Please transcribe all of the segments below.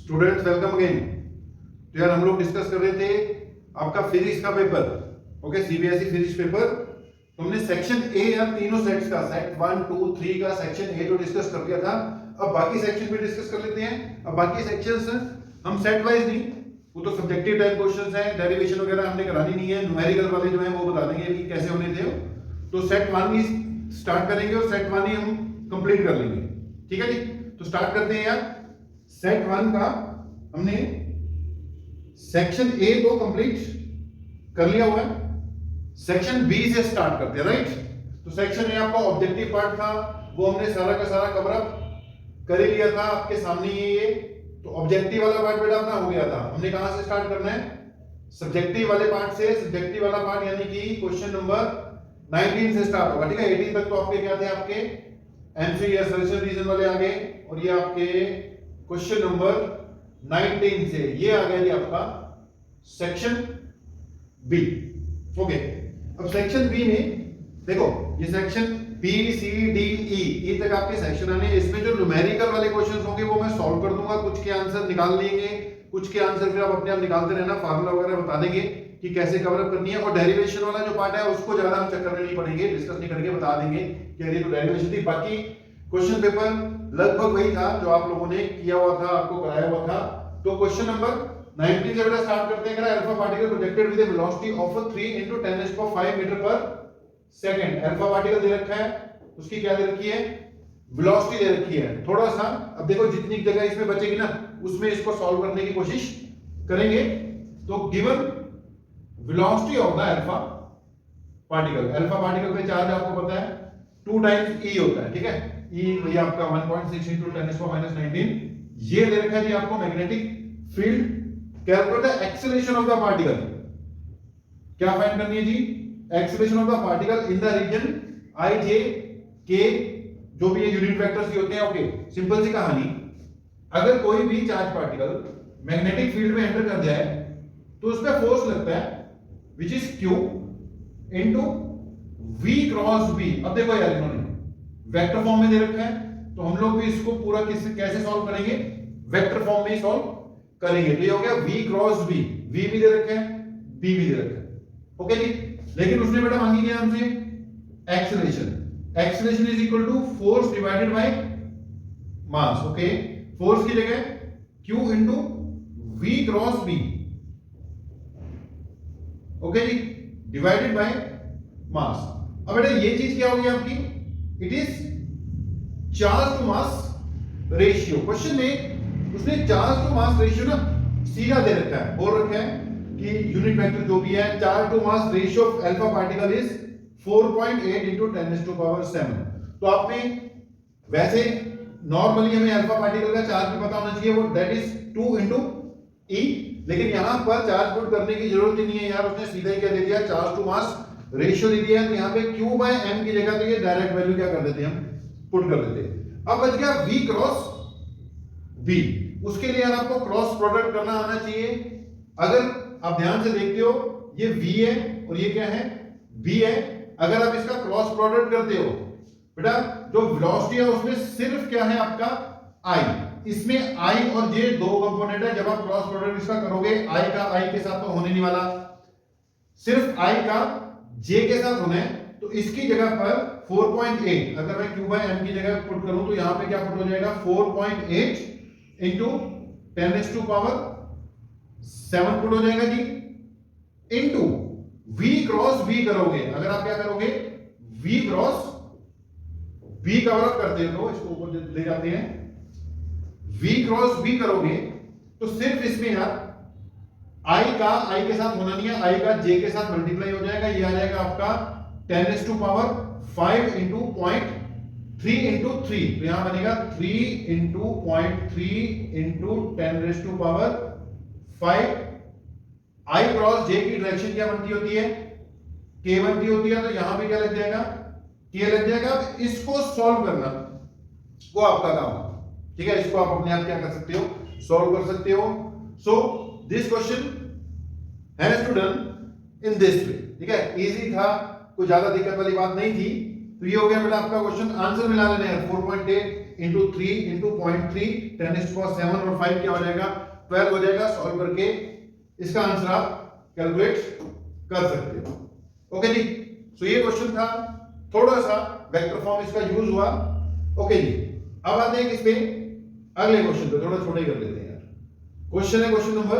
Students welcome again. तो यार हम लोग डिस्कस कर रहे थे आपका फिजिक्स का paper, okay, CBSE physics paper. तो हमने सेक्शन ए या तीनों सेट्स का, सेट 1 2 3 का सेक्शन ए जो डिस्कस कर लिया था, अब बाकी सेक्शन भी डिस्कस कर लेते हैं। अब बाकी सेक्शंस हम सेट वाइज नहीं, वो तो सब्जेक्टिव टाइप क्वेश्चंस हैं, डेरिवेशन वगैरह हमने करानी नहीं है, न्यूमेरिकल वाले जो हैं वो बता देंगे कि कैसे होने थे। तो सेट 1 ही स्टार्ट करेंगे और सेट 1 ही हम कंप्लीट कर लेंगे, ठीक है जी। तो स्टार्ट करते हैं यार। सेट 1 का हमने सेक्शन ए तो कंप्लीट कर लिया हुआ है, सेक्शन बी से स्टार्ट करते हैं, राइट। तो सेक्शन ए आपका ऑब्जेक्टिव पार्ट था, वो हमने सारा का सारा कवर अप कर ही लिया था, आपके सामने ये। तो ऑब्जेक्टिव वाला पार्ट बेटा अपना हो गया था। हमने कहां से स्टार्ट करना है? सब्जेक्टिव वाले पार्ट से। सब्जेक्टिव वाला पार्ट यानी कि क्वेश्चन नंबर 19 से स्टार्ट होगा, ठीक है। 18 तक तो आपके क्या थे? आपके एमसी या सजेशन रीजन वाले आ गए, और ये आपके क्वेश्चन नंबर 19 से ये आ गया जी आपका सेक्शन बी, ओके। अब सेक्शन बी में देखो, ये section B C D E तक आपके सेक्शन आने। इसमें जो न्यूमेरिकल वाले क्वेश्चंस होंगे वो मैं सॉल्व कर दूंगा, कुछ के आंसर निकाल लेंगे, कुछ के आंसर फिर आप अपने आप निकालते रहना, फार्मूला वगैरह बता देंगे कि कैसे कवर अप करनी है। और डेरिवेशन वाला जो पार्ट है उसको ज्यादा हम चक्कर में नहीं पड़ेंगे, डिस्कस नहीं करेंगे, बता देंगे कि ये तो डेरिवेशन थी। बाकी क्वेश्चन पेपर लगभग वही था जो आप लोगों ने किया हुआ था, आपको कराया हुआ था। तो क्वेश्चन नंबर 19 से बेटा स्टार्ट करते हैं। Alpha particle projected with a velocity of 3 × 10⁵ metre per second. Alpha particle दे रखा है, उसकी क्या दे रखी है? वेलोसिटी दे रखी है। थोड़ा सा अब देखो, जितनी जगह इसमें बचेगी ना उसमें इसको सॉल्व करने की कोशिश करेंगे। तो given velocity of the alpha particle, alpha particle पे चार्ज आपको पता है 2 टाइम्स ई होता है, ठीक है। ई ये आपका 1.6 × 10⁻⁻19 ये दे रखा है जी आपको magnetic field. Calculate the acceleration of the particle. क्या फाइंड करनी है जी? Acceleration of the particle in the region I J K, जो भी ये यूनिट वेक्टर्स होते हैं, ओके। सिंपल सी कहानी, अगर कोई भी चार्ज पार्टिकल मैग्नेटिक फील्ड में एंटर कर जाए तो उस पर फोर्स लगता है which is Q into V cross V। अब देखो यार, इन्होंने वेक्टर फॉर्म में दे रखा है, तो हम लोग भी इसको पूरा कैसे सॉल्व करेंगे? वेक्टर फॉर्म में ही सॉल्व करेंगे। तो ये हो गया V क्रॉस V, V भी दे रखा है, B भी दे रखा है, ओके जी। लेकिन उसने बेटा मांगी क्या हमसे? Acceleration. Acceleration is equal to force divided by mass, okay. Force की जगह Q into V cross V, okay जी, डिवाइडेड बाय मास। अब बेटा ये चीज क्या होगी आपकी? It is charge to mass ratio. Question में उसने चार्ज टू मास रेशियो ना सीधा दे रखा है, बोल रखा है कि यूनिट वेक्टर जो भी है, charge to mass ratio of alpha particle is 4.8 × 10⁻⁷। तो आपने वैसे नॉर्मली हमें अल्फा पार्टिकल का चार्ज भी पता होना चाहिए, वो दैट इज 2 × E। लेकिन यहां पर चार्ज पुट करने की जरूरत ही नहीं है यार, उसने सीधा ही क्या दे दिया? चार्ज टू मास रेशियो दे दिया। तो यहां पे Q/m की जगह तो ये डायरेक्ट वैल्यू क्या कर देते हैं? हम पुट कर देते हैं। अब बच गया V क्रॉस V। उसके लिए यार आपको क्रॉस प्रोडक्ट करना आना चाहिए। अगर आप ध्यान से देखते हो, ये V है और ये क्या है? B है। अगर आप इसका क्रॉस प्रोडक्ट करते हो बेटा, जो वेलोसिटी है उसमें सिर्फ क्या है आपका? I। इसमें I और J दो कंपोनेंट है। जब आप क्रॉस प्रोडक्ट इसका करोगे, I का I के साथ तो होने नहीं वाला, सिर्फ I का J के साथ होना है। तो इसकी जगह पर 4.8 अगर मैं Q/m की जगह पुट करूं तो यहां पे क्या पुट हो जाएगा? 4.8 इंटू 10⁻⁷ पुट हो जाएगा जी, इंटू V क्रॉस V करोगे। अगर आप क्या करोगे? V cross V cover up करते हो तो इसको ऊपर ले जाते हैं, V क्रॉस V करोगे तो सिर्फ इसमें यार I का I के साथ होना नहीं है, I का J के साथ मल्टीप्लाई हो जाएगा। ये आ जाएगा आपका 10⁻⁵ इंटू 0.3 इंटू 3। तो यहां बनेगा 3 into 0.3 into 10⁵ I cross J की डायरेक्शन क्या बनती होती है? K बनती होती है। तो यहां पे क्या लग जाएगा? K लग जाएगा। अब इसको सॉल्व करना वो आपका काम है, ठीक है। इसको आप अपने आप क्या कर सकते हो? सॉल्व कर सकते हो। So this question has to done in this way, ठीक है। इजी था, कोई ज्यादा दिक्कत वाली बात नहीं थी। तो ये हो गया बेटा आपका क्वेश्चन। आंसर मिला लेना है 4.8 इंटू 3 इंटू 0.3 10⁻⁷ और 5 क्या हो जाएगा 12 हो जाएगा। सॉल्व करके इसका आंसर आप कैलकुलेट कर सकते हो। ओके जी, सो ये क्वेश्चन था, थोड़ा सा वेक्टर फॉर्म इसका यूज हुआ। ओके जी, अब आते हैं किस पे, अगले क्वेश्चन पे, थोड़ा छोटा ही कर लेते हैं यार। क्वेश्चन है क्वेश्चन नंबर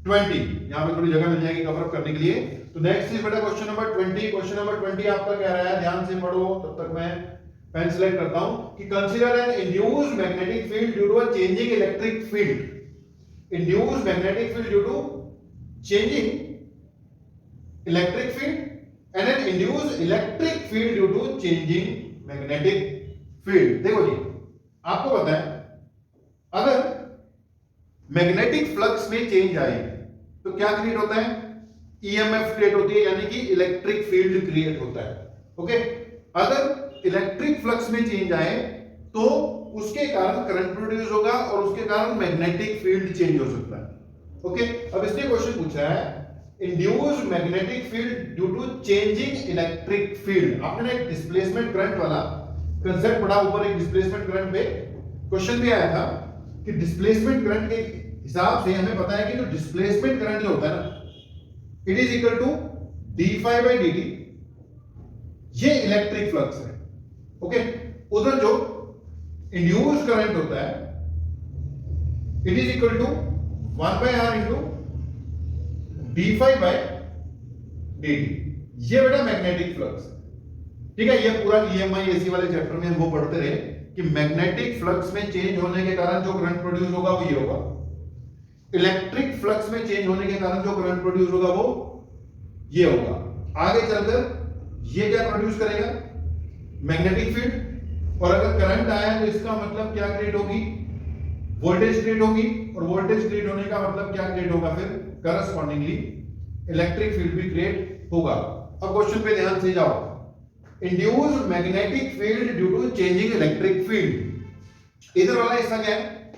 20, यहां पे थोड़ी जगह मिल जाएगी कवर अप करने के लिए। तो नेक्स्ट इज बेटा क्वेश्चन नंबर 20। क्वेश्चन नंबर 20 आपका कह रहा है, ध्यान से पढ़ो, तब तक मैं पेन सिलेक्ट करता हूं, कि consider an induced magnetic field due to a changing electric field. Induced magnetic field due to changing electric field and an induced electric field due to changing magnetic field. देखो जी, आपको पता है अगर magnetic flux में change आए तो क्या क्रिएट होता है, ईएमएफ क्रिएट होती है, यानी कि इलेक्ट्रिक फील्ड क्रिएट होता है। ओके, अगर इलेक्ट्रिक फ्लक्स में चेंज आए तो उसके कारण करंट प्रोड्यूस होगा और उसके कारण मैग्नेटिक फील्ड चेंज हो सकता है। ओके, अब इसने क्वेश्चन पूछा है induced magnetic field due to changing electric field. आपने एक डिस्प्लेसमेंट करंट वाला कंसेप्ट पढ़ा, ऊपर एक डिस्प्लेसमेंट करंट पे क्वेश्चन भी आया था कि डिस्प्लेसमेंट करंट के हिसाब से हमें पता है कि जो डिस्प्लेसमेंट करंट जो होता है ना, it is equal to d∅dt, ये इलेक्ट्रिक फ्लक्स है। ओके, उधर जो इंड्यूस्ड करंट होता है it is equal to 1/r into d∅dt, ये बेटा मैग्नेटिक फ्लक्स है। ठीक है, ये पूरा EMI AC वाले चैप्टर में हम वो पढ़ते रहे कि मैग्नेटिक फ्लक्स में चेंज होने के कारण जो करंट प्रोड्यूस होगा वो ये होगा, इलेक्ट्रिक फ्लक्स में चेंज होने के कारण जो करंट प्रोड्यूस होगा वो ये होगा। आगे चलकर ये क्या प्रोड्यूस करेगा, मैग्नेटिक फील्ड, और अगर करंट आया तो इसका मतलब क्या क्रिएट होगी, वोल्टेज क्रिएट होगी, और वोल्टेज क्रिएट होने का मतलब क्या क्रिएट होगा, फिर करस्पॉन्डिंगली इलेक्ट्रिक फील्ड भी क्रिएट होगा। अब क्वेश्चन पे ध्यान से जाओ, induced magnetic field due to changing electric field, इधर वाला हिस्सा क्या है,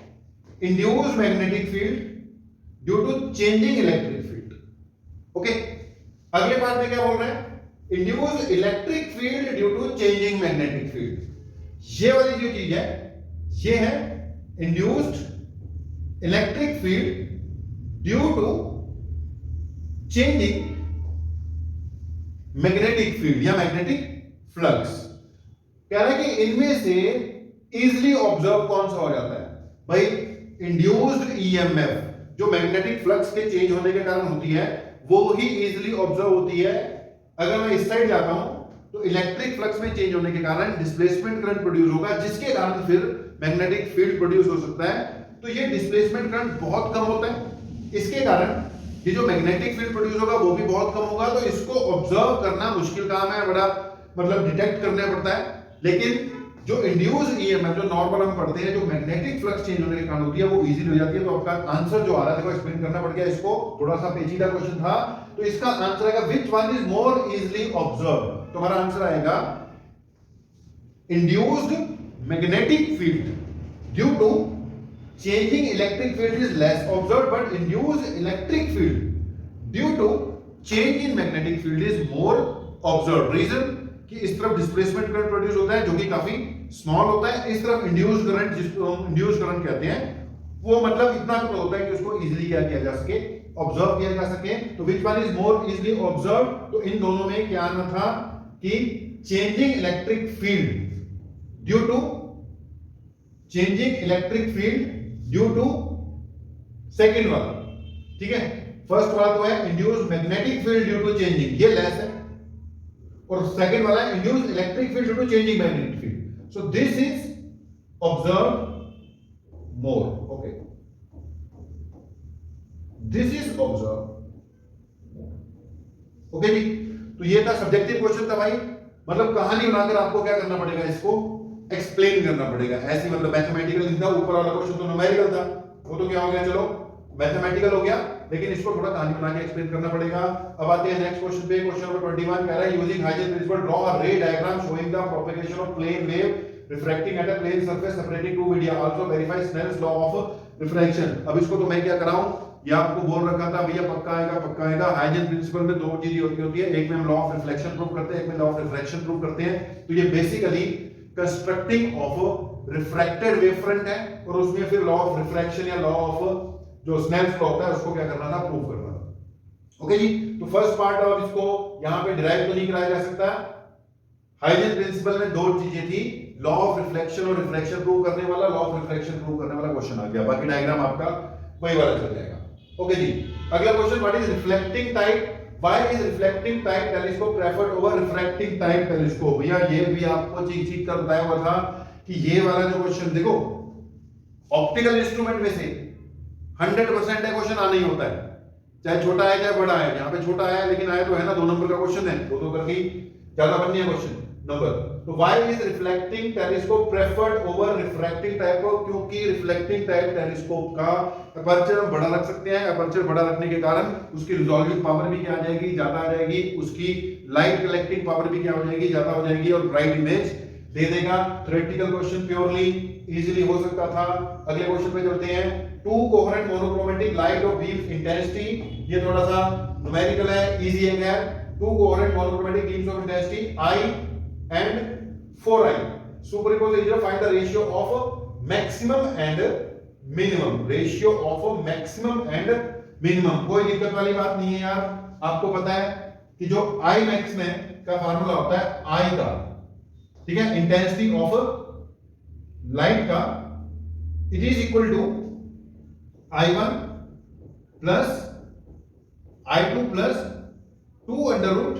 induced magnetic field due to changing electric field. Okay, अगले पार्ट में क्या बोल रहे हैं, induced electric field due to changing magnetic field. ये वाली जो चीज है ये है induced electric field due to changing magnetic field या मैग्नेटिक फ्लक्स। कह रहा है कि इनमें से इजीली ऑब्जर्व कौन सा हो जाता है भाई, इंड्यूस्ड ईएमएफ जो मैग्नेटिक फ्लक्स के चेंज होने के कारण होती है वो ही इजीली ऑब्जर्व होती है। अगर मैं इस साइड जाता हूं तो इलेक्ट्रिक फ्लक्स में चेंज होने के कारण डिस्प्लेसमेंट करंट प्रोड्यूस होगा, जिसके कारण फिर मैग्नेटिक फील्ड प्रोड्यूस हो सकता है। तो ये डिस्प्लेसमेंट करंट बहुत कम होता है, इसके कारण ये जो मैग्नेटिक फील्ड प्रोड्यूस होगा वो भी बहुत कम होगा। तो इसको ऑब्जर्व करना मुश्किल काम है, बड़ा मतलब डिटेक्ट करना पड़ता है। लेकिन जो इंड्यूस्ड ईएमएफ जो नॉर्मल हम पढ़ते हैं, जो मैग्नेटिक फ्लक्स चेंज होने के कारण होती है, वो इजीली हो जाती है। तो आपका आंसर जो आ रहा है, देखो एक्सप्लेन करना पड़ गया इसको, थोड़ा सा पेचीदा क्वेश्चन था। तो इसका आंसर आएगा which one is more easily observe. तो हमारा आंसर आएगा induced magnetic field due to changing electric field is less observed, but induced electric field due to change in magnetic field is more observed. Reason कि इस तरफ displacement current produce होता है जो कि काफी स्मॉल होता है, इस तरफ इंड्यूस्ड करंट जिसको हम इंड्यूस्ड करंट कहते हैं वो मतलब इतना होता है कि उसको इजीली क्या किया जा सके, ऑब्जर्व किया जा सके। तो which one is more easily observe, तो इन दोनों में क्या आना था कि changing electric field due to changing electric field due to second वाला, ठीक है। फर्स्ट वाला तो है induced magnetic field due to changing, ये लेस है, और सेकंड वाला है induced electric field due to changing magnetic field. So this is observe more, okay, this is observe, okay जी। तो ये था सब्जेक्टिव क्वेश्चन था भाई, मतलब कहानी बनाकर आपको क्या करना पड़ेगा, इसको एक्सप्लेन करना पड़ेगा। ऐसी मतलब मैथमेटिकल नहीं था, ऊपर वाला क्वेश्चन तो न्यूमेरिकल था, वो तो क्या हो गया, चलो मैथमेटिकल हो गया, लेकिन इसको थोड़ा कहानी बना के एक्सप्लेन करना पड़ेगा। अब आते हैं नेक्स्ट क्वेश्चन पे। क्वेश्चन नंबर 21 कह रहा है using Huygens principle draw a ray diagram showing the propagation of plane wave refracting at a plane surface separating two media, also verify Snell's law of refraction. अब इसको तो मैं क्या कराऊं, ये आपको बोल रखा था भैया पक्का आएगा। हाइजेंस प्रिंसिपल में दो चीजें होती है, एक में हम लॉ ऑफ रिफ्लेक्शन प्रूव करते हैं, एक में लॉ ऑफ रिफ्रैक्शन प्रूव करते हैं। तो ये basically constructing of refracted wave front है और उसमें फिर लॉ ऑफ रिफ्रैक्शन या लॉ ऑफ जो स्नेल्स लॉ होता है उसको क्या करना था, प्रूव करना था। ओके जी, तो फर्स्ट पार्ट ऑफ इसको यहां पे डिराइव तो नहीं कराया जा सकता। हाइजेंस प्रिंसिपल में दो चीजें थी, लॉ ऑफ रिफ्लेक्शन और रिफ्रैक्शन प्रूव करने वाला, लॉ ऑफ रिफ्रैक्शन प्रूव करने वाला क्वेश्चन आ गया, बाकी डायग्राम आपका वही वाला चल जाएगा। ओके जी, अगला question, what is reflecting type, why is reflecting type telescope preferred over refracting type telescope. भैया ये भी आपको चीख चीख कर बताया हुआ था कि ये वाला जो क्वेश्चन देखो ऑप्टिकल इंस्ट्रूमेंट में से 100% क्वेश्चन आना ही होता है, चाहे छोटा है चाहे बड़ा है। यहाँ पे छोटा है लेकिन आया तो है ना, 2 नंबर का क्वेश्चन है, दो करके ज्यादा बननी है क्वेश्चन नंबर। तो why is reflecting telescope preferred over refracting type, क्योंकि रिफ्लेक्टिंग टाइप टेलीस्कोप का अपर्चर हम बड़ा रख सकते हैं, अपर्चर बड़ा रखने के कारण उसकी रिजॉल्विंग पावर भी क्या आ जाएगी, ज्यादा आ जाएगी, उसकी लाइट कलेक्टिंग पावर भी क्या हो जाएगी, ज्यादा हो जाएगी और ब्राइट इमेज दे देगा। थ्योरेटिकल क्वेश्चन प्योरली इजीली हो सकता था। अगले क्वेश्चन पे चलते हैं, to coherent monochromatic light of beam intensity, ये थोड़ा सा न्यूमेरिकल है, इजी है। To coherent monochromatic beams of intensity I and 4I superimpose each other, find the ratio of maximum and minimum, ratio of maximum and minimum। कोई दिक्कत वाली बात नहीं है यार, आपको पता है कि जो I max में का फार्मूला होता है I का, ठीक है, इंटेंसिटी ऑफ लाइट का, it is equal to I1 plus I2 plus 2 under root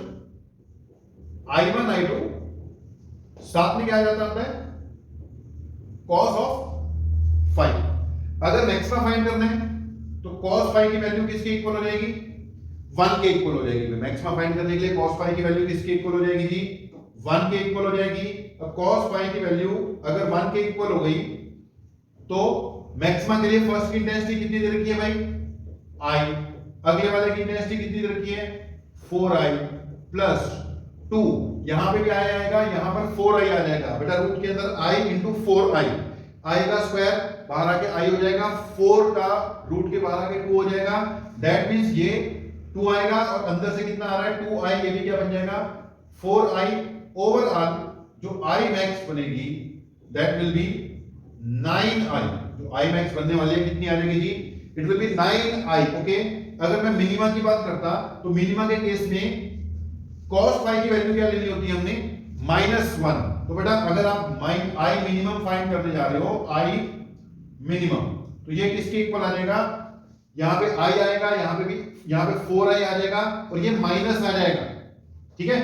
I1 I2 साथ में क्या आ जाता है, cos ऑफ फाई। अगर मैक्सिमा फाइंड करना है तो cos फाई की वैल्यू किसके इक्वल हो जाएगी, 1 के इक्वल हो जाएगी। मैक्सिमा फाइंड करने के लिए cos फाई की वैल्यू किसके इक्वल हो जाएगी जी, 1 के इक्वल हो जाएगी। अब cos फाई की वैल्यू अगर 1 के इक्वल हो गई तो मैक्सिमा के लिए फर्स्ट की इंटेंसिटी कितनी दे रखी है भाई, I, अगले वाले की इंटेंसिटी कितनी दे रखी है, 4I प्लस 2, यहां पे भी I आएगा, यहां पर 4I आ जाएगा बेटा, रूट के अंदर I इंटू 4I, I का स्क्वायर बाहर आके I हो जाएगा, 4 का रूट के बाहर आके 2 हो जाएगा, दैट मींस ये 2 आएगा और अंदर से कितना आ रहा है 2I, ये भी क्या बन जाएगा 4I। ओवरऑल जो I मैक्स बनेगी दैट विल बी 9I, जो I मैक्स बनने वाली है कितनी आ जाएगी जी, it will be 9I। Okay, अगर मैं मिनिमा की बात करता तो मिनिमा के केस में cos फाई की वैल्यू क्या लेनी होती है हमने, -1। तो बेटा अगर आप I मिनिमम फाइंड करने जा रहे हो, I मिनिमम, तो ये किसके इक्वल आ जाएगा, यहां पे I आएगा, यहां पे भी, यहां पे 4I आ जाएगा और ये माइनस आ जाएगा, ठीक है,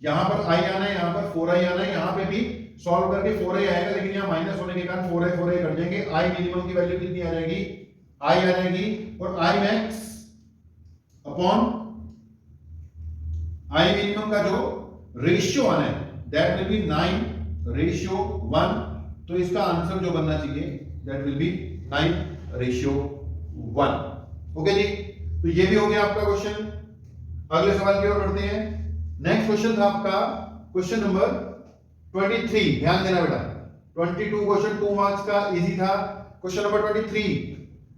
यहां पर I आना है, यहां पर 4I आना है, यहां पे भी सॉल्व करके 4I आएगा, लेकिन यहां माइनस होने के कारण 4I कट जाएंगे। I मिनिमम की वैल्यू कितनी आ जाएगी, I आ जाएगी, और I max upon I minimum का जो रेशियो आना है दैट विल बी 9:1, तो इसका आंसर जो बनना चाहिए दैट विल बी 9:1। ओके जी, तो ये भी हो गया आपका क्वेश्चन। अगले सवाल की ओर बढ़ते हैं। नेक्स्ट क्वेश्चन था आपका क्वेश्चन नंबर 23, ध्यान देना बेटा, 22 क्वेश्चन 2 मार्क्स का इजी था। Question number 23,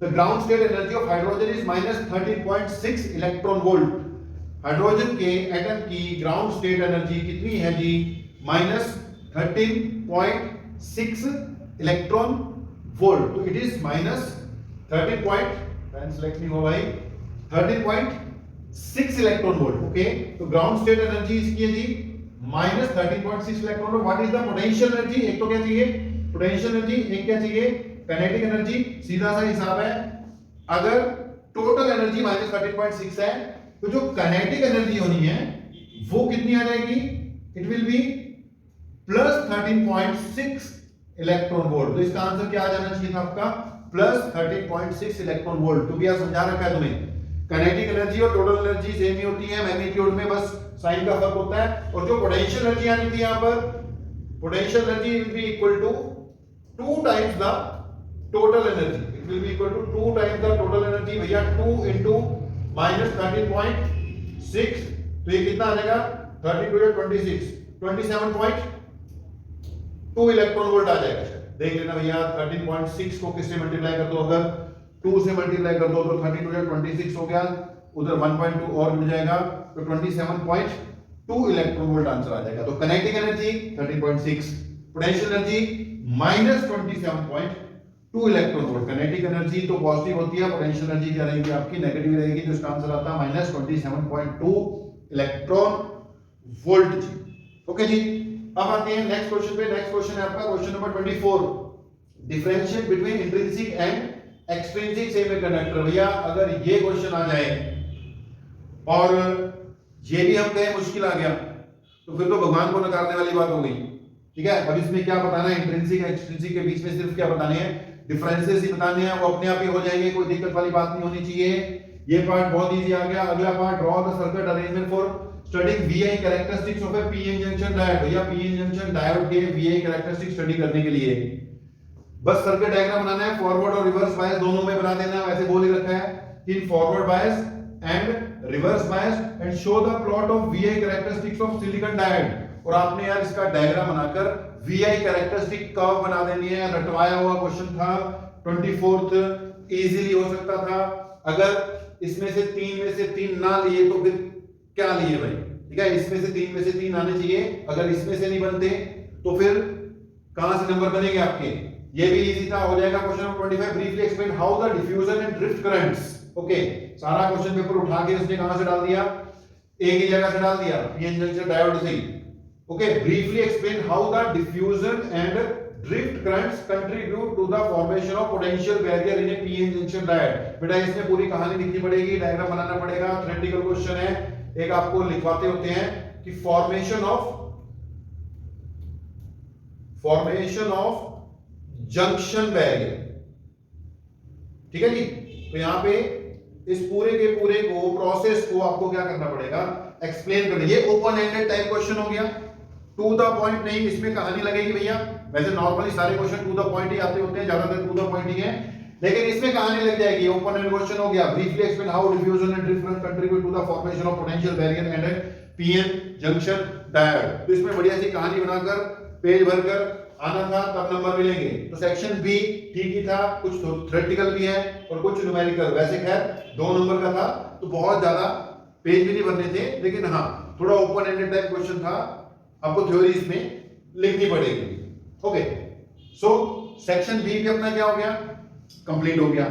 the ground state energy of hydrogen is -13.6 electron volt. Hydrogen के एटम की ग्राउंड स्टेट एनर्जी कितनी है जी, -13.6 इलेक्ट्रॉन वोल्ट। तो it is -13.6 electron volt. Okay, तो ग्राउंड स्टेट एनर्जी इसकी है जी -13.6 electron volt. What is the potential energy, एक तो क्या चाहिए पोटेंशियल एनर्जी, एक क्या चाहिए काइनेटिक एनर्जी। सीधा सा हिसाब है, अगर टोटल एनर्जी -13.6 है तो जो काइनेटिक एनर्जी होनी है वो कितनी आ जाएगी, it will B +13.6 electron volt. तो इसका आंसर क्या आ जाना चाहिए था आपका, +13.6 इलेक्ट्रॉन वोल्ट। तो भी यार समझा रखा है तुम्हें, काइनेटिक एनर्जी और टोटल एनर्जी सेम ही होती है, मैग्नीट्यूड में बस साइन का फर्क होता है। और जो पोटेंशियल एनर्जी आनी थी यहां पर, potential energy will be equal to 2 times the total energy, it will be equal to 2 times the total energy. भैया 2 इंटू -13.6, तो ये कितना आ जाएगा 13 × 26, 27.2 इलेक्ट्रॉन वोल्ट आ जाएगा। देख लेना भैया, 13.6 को किससे मल्टीप्लाई कर दो, अगर 2 से मल्टीप्लाई कर दो तो 13 × 26 हो गया, उधर 1.2 और जुड़ जाएगा, तो 27.2 इलेक्ट्रॉन वोल्ट आंसर आ जाएगा। तो kinetic energy 13.6, potential energy -27.2 electron volt. Kinetic energy तो पॉजिटिव होती है, पोटेंशियल एनर्जी क्या रहेगी आपकी नेगेटिव रहेगी, तो इसका आंसर आता है -27.2 इलेक्ट्रॉन वोल्ट जी। ओके जी, अब आते हैं नेक्स्ट क्वेश्चन पे। नेक्स्ट क्वेश्चन है आपका question number 24, differentiate between intrinsic and extrinsic semiconductor. भैया अगर ये क्वेश्चन आ जाए और ये भी हम कहें मुश्किल आ गया तो फिर तो भगवान को नकारने वाली बात हो गई। ठीक है, अब इसमें क्या बताना है, इंट्रिंसिक एक्सट्रिंसिक के बीच में सिर्फ क्या बताने हैं, डिफरेंसेस ही बताने हैं, वो अपने आप ही हो जाएंगे, कोई दिक्कत वाली बात नहीं होनी चाहिए। ये पार्ट बहुत इजी आ गया। अगला part, draw the circuit arrangement for studying VI characteristics of A PN junction diode. भैया पीएन जंक्शन डायोड के वीआई कैरेक्टरिस्टिक्स स्टडी करने के लिए बस सर्किट डायग्राम बनाना है, फॉरवर्ड और रिवर्स बायस दोनों में बना देना है। वैसे बोल ही रखा है कि in forward bias and reverse bias and show the plot of VI characteristics of silicon diode. और आपने यार इसका डायग्राम बनाकर वीआई कैरेक्टरिस्टिक कर्व बना देनी है। रटवाया हुआ क्वेश्चन था 24th, इजीली हो सकता था। अगर इसमें से 3 में से 3 ना लिए तो फिर क्या लिए भाई। ठीक है, इसमें से 3 में से 3 आने चाहिए। अगर इसमें से नहीं बनते तो फिर कहां से नंबर बनेंगे आपके। ये भी इजी था, हो जाएगा। Question number 25, briefly explain how the diffusion and drift currents. Okay, सारा क्वेश्चन पेपर उठा के इसने कहां से डाल दिया, एक ही जगह से डाल दिया, पीएन जंक्शन डायोड से ही। Okay, briefly explain how the diffusion and drift currents contribute to the formation of potential barrier in a PN junction diode. बेटा इसमें पूरी कहानी लिखनी पड़ेगी, डायग्राम बनाना पड़ेगा। थ्योरेटिकल क्वेश्चन है, एक आपको लिखवाते होते हैं कि फॉर्मेशन ऑफ जंक्शन बैरियर। ठीक है जी, तो यहां पे इस पूरे के पूरे को प्रोसेस को आपको क्या करना पड़ेगा, एक्सप्लेन करना। ये ओपन एंडेड टाइप क्वेश्चन हो गया, टू द पॉइंट नहीं, इसमें कहानी लगेगी भैया। वैसे नॉर्मली सारे क्वेश्चन टू द पॉइंट ही आते होते हैं, ज्यादातर टू द पॉइंट ही है, लेकिन इसमें कहानी लग जाएगी। ओपन एंड क्वेश्चन हो गया, briefly explain how diffusion and drift current contribute to the formation of potential barrier and PN junction diode. तो इसमें बढ़िया सी कहानी बनाकर पेज भरकर आना था, तब नंबर मिलेंगे। तो सेक्शन बी ठीक ही था, कुछ थ्योरेटिकल भी है और कुछ न्यूमेरिकल। वैसे खैर 2 नंबर का था, तो बहुत ज्यादा पेज भी नहीं भरने थे, लेकिन हाँ थोड़ा ओपन एंडेड टाइप क्वेश्चन था, आपको थ्योरी इसमें लिखनी पड़ेगी। ओके, सो सेक्शन बी भी अपना क्या हो गया, कंप्लीट हो गया।